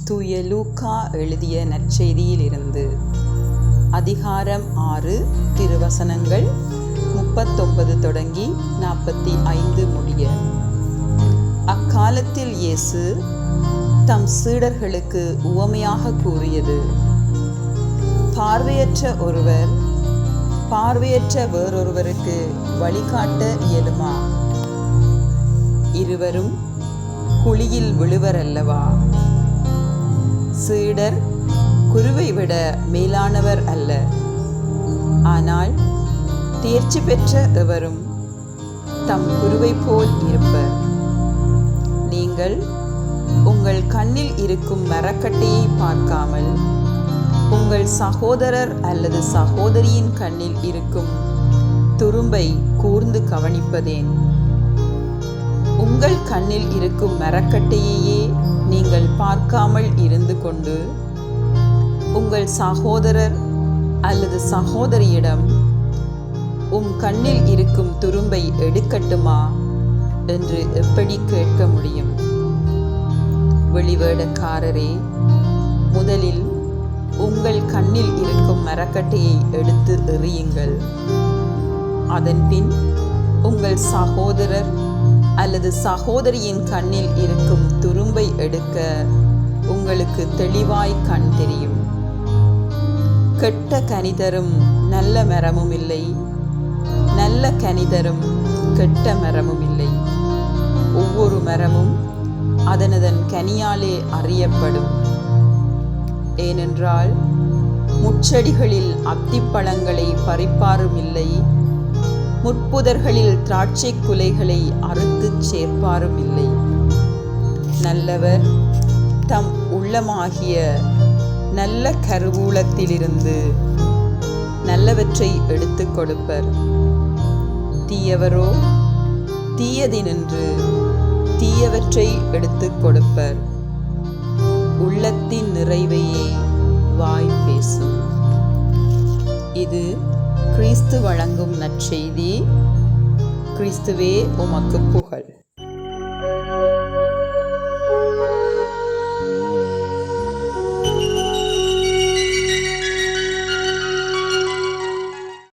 தூய லூக்கா எழுதிய நற்செய்தியிலிருந்து அதிகாரம் 6 திருவசனங்கள் 39 தொடங்கி 45 முடிய. அக்காலத்தில் இயேசு தம் சீடர்களுக்கு உவமையாக கூறியது: பார்வையற்ற ஒருவர் பார்வையற்ற வேறொருவருக்கு வழிகாட்ட இயலுமா? இருவரும் குழியில் விழுவர் அல்லவா? சீடர் குருவை விட மேலானவர் அல்ல. ஆனால் தேர்ச்சி பெற்ற எவரும் தம் குருவை போல் இருப்பர். நீங்கள் உங்கள் கண்ணில் இருக்கும் மரக்கட்டையை பார்க்காமல் உங்கள் சகோதரர் அல்லது சகோதரியின் கண்ணில் இருக்கும் துரும்பை கூர்ந்து கவனிப்பதேன்? உங்கள் கண்ணில் இருக்கும் மரக்கட்டையையே நீங்கள் பார்க்காமல் இருந்து கொண்டு உங்கள் சகோதரர் அல்லது சகோதரியிடம் உம் கண்ணில் இருக்கும் துரும்பை எடுக்கட்டுமா என்று எப்படி கேட்க முடியும்? வெளிவேடக்காரரே, முதலில் உங்கள் கண்ணில் இருக்கும் மரக்கட்டையை எடுத்து எறியுங்கள். அதன்பின் உங்கள் சகோதரர் அல்லது சகோதரியின் கண்ணில் இருக்கும் துரும்பை எடுக்க உங்களுக்கு தெளிவாய் கண் தெரியும். கெட்ட கனிதரும் நல்ல மரமும் இல்லை, நல்ல கனிதரும் கெட்ட மரமும் இல்லை. ஒவ்வொரு மரமும் அதனதன் கனியாலே அறியப்படும். ஏனென்றால் முட்செடிகளில் அத்திப்பழங்களை பறிப்பாரும் இல்லை, முட்புதர்களில் திராட்சை குலைகளை அறுத்துச் சேர்ப்பாரும் இல்லை. நல்லவர் தம் உள்ளமாகிய நல்ல கருவூலத்திலிருந்து நல்லவற்றை எடுத்து கொடுப்பர். தீயவரோ தீயதினின்று தீயவற்றை எடுத்து கொடுப்பர். உள்ளத்தின் நிறைவையே வாய் பேசும். இது கிறிஸ்து வழங்கும் நற்செய்தி. கிறிஸ்துவே உமக்கு புகழ்.